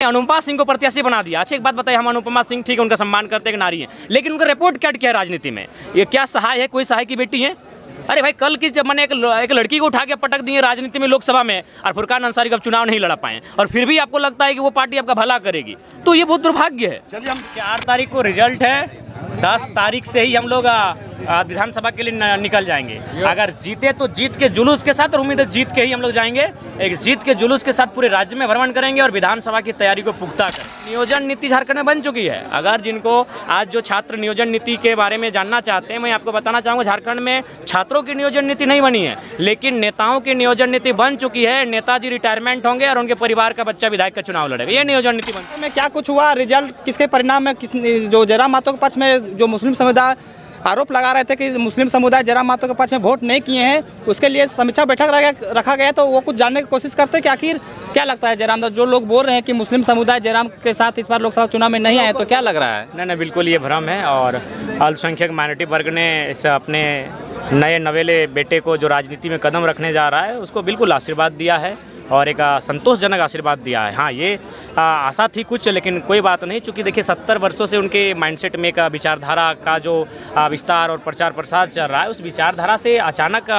अनुपमा सिंह को प्रत्याशी बना दिया। अच्छा एक बात बताइए, हम अनुपमा सिंह ठीक है, उनका सम्मान करते हैं, नारी है, लेकिन उनका रिपोर्ट कार्ड क्या है राजनीति में? ये क्या सहाय है? कोई सहाय की बेटी है? अरे भाई कल की जब मैंने एक लड़की को उठा के पटक दिए राजनीति में, लोकसभा में, और फुरकान अंसारी का चुनाव नहीं लड़ा पाए, और फिर भी आपको लगता है कि वो पार्टी आपका भला करेगी, तो ये बहुत दुर्भाग्य है। चलिए, हम 4 तारीख को रिजल्ट है, 10 तारीख से ही हम लोग विधानसभा के लिए निकल जाएंगे। अगर जीते तो जीत के जुलूस के साथ, और उम्मीद है जीत के ही हम लोग जाएंगे, एक जीत के जुलूस के साथ पूरे राज्य में भ्रमण करेंगे और विधानसभा की तैयारी को पुख्ता करें। नियोजन नीति झारखंड में बन चुकी है। अगर जिनको आज जो छात्र नियोजन नीति के बारे में जानना चाहते हैं, मैं आपको बताना चाहूँगा, झारखंड में छात्रों की नियोजन नीति नहीं बनी है, लेकिन नेताओं की नियोजन नीति बन चुकी है। नेताजी रिटायरमेंट होंगे और उनके परिवार का बच्चा विधायक का चुनाव लड़ेगा, ये नियोजन नीति बन में क्या कुछ हुआ, रिजल्ट किसके परिणाम में जो जयराम महतो के पक्ष में जो मुस्लिम समुदाय आरोप लगा रहे थे कि मुस्लिम समुदाय जयराम महतो के पक्ष में वोट नहीं किए हैं, उसके लिए समीक्षा बैठक रखा गया, तो वो कुछ जानने की कोशिश करते हैं कि आखिर क्या लगता है जयराम, जो लोग बोल रहे हैं कि मुस्लिम समुदाय जयराम के साथ इस बार लोकसभा चुनाव में नहीं आए, तो क्या लग रहा है? नहीं, बिल्कुल ये भ्रम है, और अल्पसंख्यक माइनॉरिटी वर्ग ने इस अपने नए नवेले बेटे को जो राजनीति में कदम रखने जा रहा है, उसको बिल्कुल आशीर्वाद दिया है और एक संतोषजनक आशीर्वाद दिया है। हाँ, ये आशा थी कुछ, लेकिन कोई बात नहीं, चूँकि देखिए 70 वर्षों से उनके माइंडसेट में एक विचारधारा का जो विस्तार और प्रचार प्रसार चल रहा है, उस विचारधारा से अचानक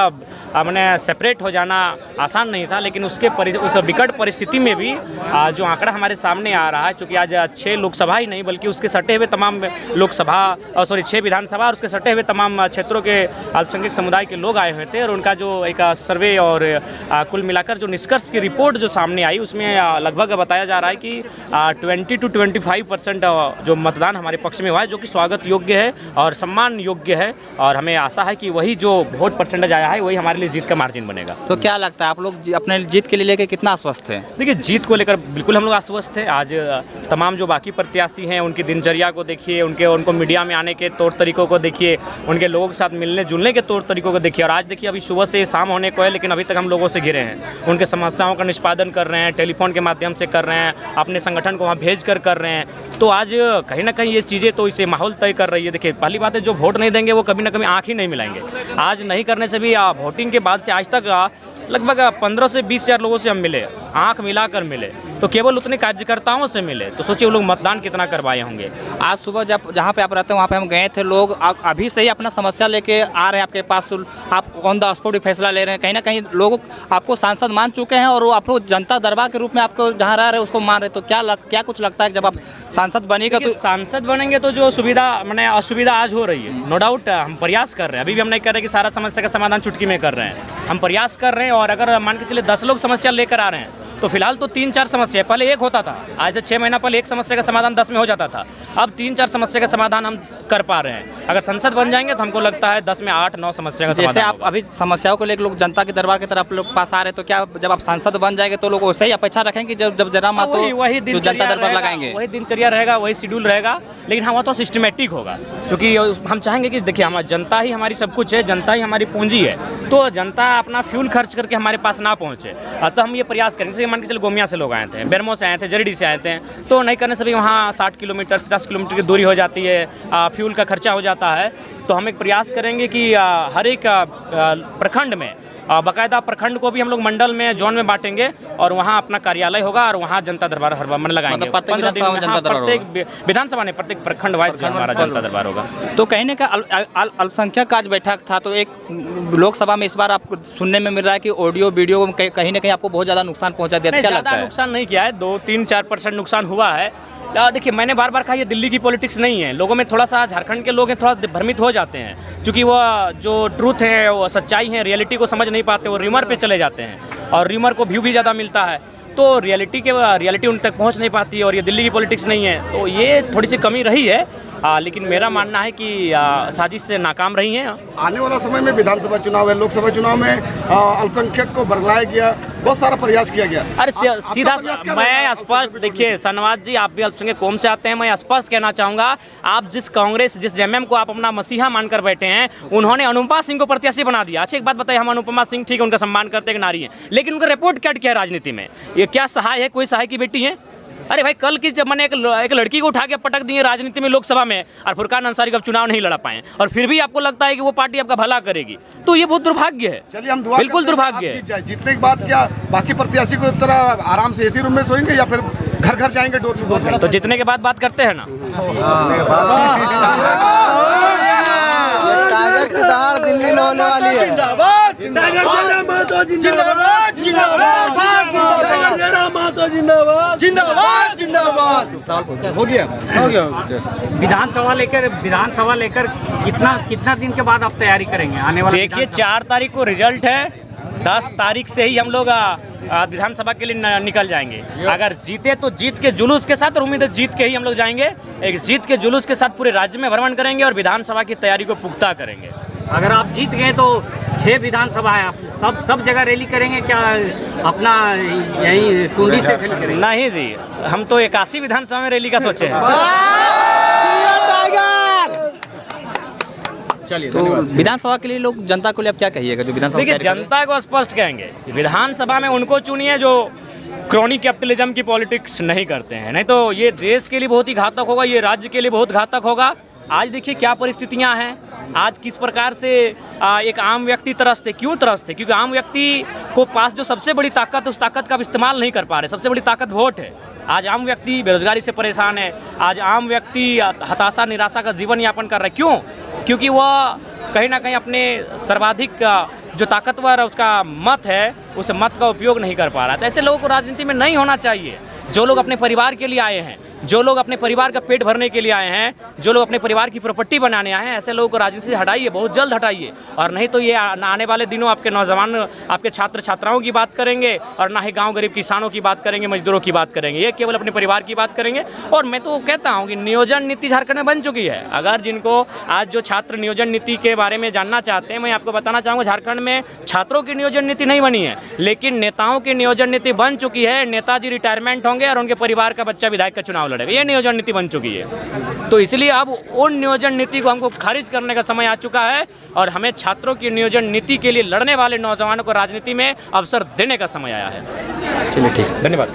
मैंने सेपरेट हो जाना आसान नहीं था, लेकिन उसके उस विकट परिस्थिति में भी जो आंकड़ा हमारे सामने आ रहा है, चूँकि आज 6 लोकसभा ही नहीं बल्कि उसके सटे हुए तमाम 6 विधानसभा और उसके सटे हुए तमाम क्षेत्रों के अल्पसंख्यक समुदाय के लोग आए हुए थे, और उनका जो एक सर्वे और कुल मिलाकर जो निष्कर्ष की रिपोर्ट जो सामने आई, उसमें लगभग बताया जा रहा है कि 20 to 25% जो मतदान हमारे पक्ष में हुआ है, जो कि स्वागत योग्य है और सम्मान योग्य है, और हमें आशा है कि वही जो वोट परसेंटेज आया है वही हमारे लिए जीत का मार्जिन बनेगा। तो क्या लगता है आप लोग अपने जीत के लिए लेकर कितना आश्वस्त हैं? देखिए, जीत को लेकर बिल्कुल हम लोग आश्वस्त हैं। आज तमाम जो बाकी प्रत्याशी हैं उनकी दिनचर्या को देखिए, उनको मीडिया में आने के तौर तरीकों को देखिए, उनके लोगों के साथ मिलने जुलने के तौर तरीकों को देखिए, और आज देखिए अभी सुबह से शाम होने को है, लेकिन अभी तक हम लोगों से घिरे हैं, उनके समस्याओं का निष्पादन कर रहे हैं, टेलीफोन के माध्यम से कर रहे हैं, अपने संगठन को वहाँ भेज कर रहे हैं। तो आज कहीं ना कहीं ये चीज़ें तो इसे माहौल तय कर रही है। देखिए, पहली बात है, जो वोट नहीं देंगे वो कभी ना कभी आँख ही नहीं मिलाएंगे। आज नहीं करने से भी वोटिंग के बाद से आज तक लगभग 15 से 20 हज़ार लोगों से हम मिले, आंख मिलाकर मिले, तो केवल उतने कार्यकर्ताओं से मिले, तो सोचिए वो लोग मतदान कितना करवाए होंगे। आज सुबह जहाँ पे आप रहते हैं वहाँ पे हम गए थे, लोग अभी से ही अपना समस्या लेके आ रहे हैं आपके पास, आप ऑन द स्पॉट फैसला ले रहे हैं। कहीं ना कहीं लोग आपको सांसद मान चुके हैं और वो आपको जनता दरबार के रूप में आपको जहाँ रह रहे हैं उसको मान रहे, तो क्या कुछ लगता है जब आप सांसद बनेगा? तो सांसद बनेंगे तो जो सुविधा मैंने असुविधा आज हो रही है, नो डाउट हम प्रयास कर रहे हैं, अभी भी हम नहीं कर रहे कि सारा समस्या का समाधान चुटकी में कर रहे हैं, हम प्रयास कर रहे हैं। और अगर मान के चलिए 10 लोग समस्या लेकर आ रहे हैं, तो फिलहाल तो 3-4 समस्या, पहले एक होता था, आज से 6 महीना पहले एक समस्या का समाधान 10 में हो जाता था, अब 3-4 समस्या का समाधान हम कर पा रहे हैं। अगर संसद बन जाएंगे तो हमको लगता है 10 में 8-9 समस्या का समाधान। जैसे आप अभी समस्याओं को लेकर लोग जनता के दरबार की तरफ लोग पास आ रहे हैं, तो क्या जब आप सांसद बन जाएंगे तो लोग वैसे ही अपेक्षा रखेंगे जब जयराम महतो वही जो जनता दरबार लगाएंगे, वही दिनचर्या रहेगा, वही शेड्यूल रहेगा, लेकिन हाँ, वो तो सिस्टमेटिक होगा, क्योंकि हम चाहेंगे कि देखिए हमारी जनता ही हमारी सब कुछ है, जनता ही हमारी पूंजी है, तो जनता अपना फ्यूल खर्च करके हमारे पास ना पहुँचे, तो हम ये प्रयास करेंगे। जैसे मान के चलो गोमिया से लोग आए थे, बेरमो से आए थे, जरीडी से आए थे, तो नहीं करने से भी वहाँ 60 किलोमीटर 50 किलोमीटर की दूरी हो जाती है, फ्यूल का खर्चा हो जाता है। तो हम एक प्रयास करेंगे कि हर एक प्रखंड में बाकायदा प्रखंड को भी हम लोग मंडल में जोन में बांटेंगे, और वहाँ अपना कार्यालय होगा, और वहाँ जनता दरबार हर मन लगाएंगे। मतलब प्रत्येक विधानसभा ने प्रत्येक प्रखंड वाइज हमारा जनता दरबार होगा। तो कहने का अल्पसंख्यक आज बैठक था, तो एक लोकसभा में इस बार आपको सुनने में मिल रहा है कि ऑडियो वीडियो कहीं ना कहीं आपको बहुत ज़्यादा नुकसान पहुँचा दिया, क्या लगता है? नुकसान नहीं किया है, 2-3-4% नुकसान हुआ है। देखिए, मैंने बार बार कहा ये दिल्ली की पॉलिटिक्स नहीं है, लोगों में थोड़ा सा, झारखंड के लोग हैं थोड़ा भ्रमित हो जाते हैं, क्योंकि वो जो ट्रूथ है, वो सच्चाई है, रियलिटी को समझ नहीं पाते, वो र्यूमर पे चले जाते हैं, और र्यूमर को व्यू भी ज़्यादा मिलता है, तो रियलिटी उन तक पहुंच नहीं पाती, और ये दिल्ली की पॉलिटिक्स नहीं है, तो ये थोड़ी सी कमी रही है। लेकिन मेरा मानना है कि साजिश से नाकाम रही हैं। आने वाला समय में विधानसभा चुनाव है, लोकसभा चुनाव में अल्पसंख्यक को बरगलाया गया, बहुत सारा प्रयास किया गया। अरे सीधा मैं स्पष्ट, देखिए सनवाज जी, आप भी अल्पसंख्यक कौम से आते हैं, मैं स्पष्ट कहना चाहूँगा, आप जिस कांग्रेस जिस जेएमएम को आप अपना मसीहा मानकर बैठे हैं, उन्होंने अनुपमा सिंह को प्रत्याशी बना दिया। अच्छा एक बात बताइए, हम अनुपमा सिंह ठीक है, उनका सम्मान करते हैं, नारी है, लेकिन उनका रिपोर्ट कार्ड क्या है राजनीति में? ये क्या सहाय है? कोई सहाय की बेटी है? अरे भाई कल की जब मैंने एक लड़की को उठा के पटक दिए राजनीति में, लोकसभा में, और फुरकान अंसारी का चुनाव नहीं लड़ा पाए, और फिर भी आपको लगता है कि वो पार्टी आपका भला करेगी, तो ये बहुत दुर्भाग्य है। चलिए हम दुआ बिल्कुल दुर्भाग्य है। जीतने के बाद क्या बाकी प्रत्याशी को तरह आराम से एसी रूम में सोएंगे, या फिर घर घर जाएंगे, डोर टू डोर। तो जितने के बाद बात करते हैं ना। टाइगर की दहाड़ दिल्ली में होने वाली है। जिंदाबाद जिंदाबाद जिंदाबाद जिंदाबाद जिंदाबाद जिंदाबाद। हो गया। विधानसभा लेकर कितना दिन के बाद आप तैयारी करेंगे आने वाले? देखिए 4 तारीख को रिजल्ट है, 10 तारीख से ही हम लोग विधानसभा के लिए निकल जाएंगे। अगर जीते तो जीत के जुलूस के साथ, और उम्मीद है जीत के ही हम लोग जाएंगे। एक जीत के जुलूस के साथ पूरे राज्य में भ्रमण करेंगे और विधानसभा की तैयारी को पुख्ता करेंगे। अगर आप जीत गए तो 6 विधानसभा है, आप सब जगह रैली करेंगे क्या? अपना यही सूंडी से रैली करेंगे? नहीं जी, हम तो 81 विधानसभा में रैली का सोचे हैं। चलिए तो विधानसभा के लिए लोग जनता को लिए आप क्या कहिएगा जो विधानसभा? देखिए जनता को स्पष्ट कहेंगे, विधानसभा में उनको चुनिए जो क्रोनी कैपिटलिज्म की पॉलिटिक्स नहीं करते हैं, नहीं तो ये देश के लिए बहुत ही घातक होगा, ये राज्य के लिए बहुत घातक होगा। आज देखिए क्या परिस्थितियां हैं, आज किस प्रकार से एक आम व्यक्ति त्रस्त है। क्यों त्रस्त है? क्योंकि आम व्यक्ति को पास जो सबसे बड़ी ताकत है, उस ताकत का इस्तेमाल नहीं कर पा रहे। सबसे बड़ी ताकत वोट है। आज आम व्यक्ति बेरोजगारी से परेशान है, आज आम व्यक्ति हताशा निराशा का जीवन यापन कर रहा है। क्यों? क्योंकि वह कहीं ना कहीं अपने सर्वाधिक जो ताकतवर उसका मत है, उस मत का उपयोग नहीं कर पा रहा है। तो ऐसे लोगों को राजनीति में नहीं होना चाहिए। जो लोग अपने परिवार के लिए आए हैं, जो लोग अपने परिवार का पेट भरने के लिए आए हैं, जो लोग अपने परिवार की प्रॉपर्टी बनाने आए हैं, ऐसे लोगों को राजनीति से हटाइए, बहुत जल्द हटाइए। और नहीं तो ये आने वाले दिनों आपके नौजवान, आपके छात्र छात्राओं की बात करेंगे और ना ही गांव गरीब किसानों की बात करेंगे, मजदूरों की बात करेंगे। ये केवल अपने परिवार की बात करेंगे। और मैं तो कहता हूँ कि नियोजन नीति झारखंड में बन चुकी है। अगर जिनको आज जो छात्र नियोजन नीति के बारे में जानना चाहते हैं, मैं आपको बताना चाहूँगा झारखंड में छात्रों की नियोजन नीति नहीं बनी है, लेकिन नेताओं की नियोजन नीति बन चुकी है। नेताजी रिटायरमेंट होंगे और उनके परिवार का बच्चा विधायक का चुनाव लड़ेगा, ये नियोजन नीति बन चुकी है। तो इसलिए अब उन नियोजन नीति को हमको खारिज करने का समय आ चुका है और हमें छात्रों की नियोजन नीति के लिए लड़ने वाले नौजवानों को राजनीति में अवसर देने का समय आया है। चलिए ठीक, धन्यवाद।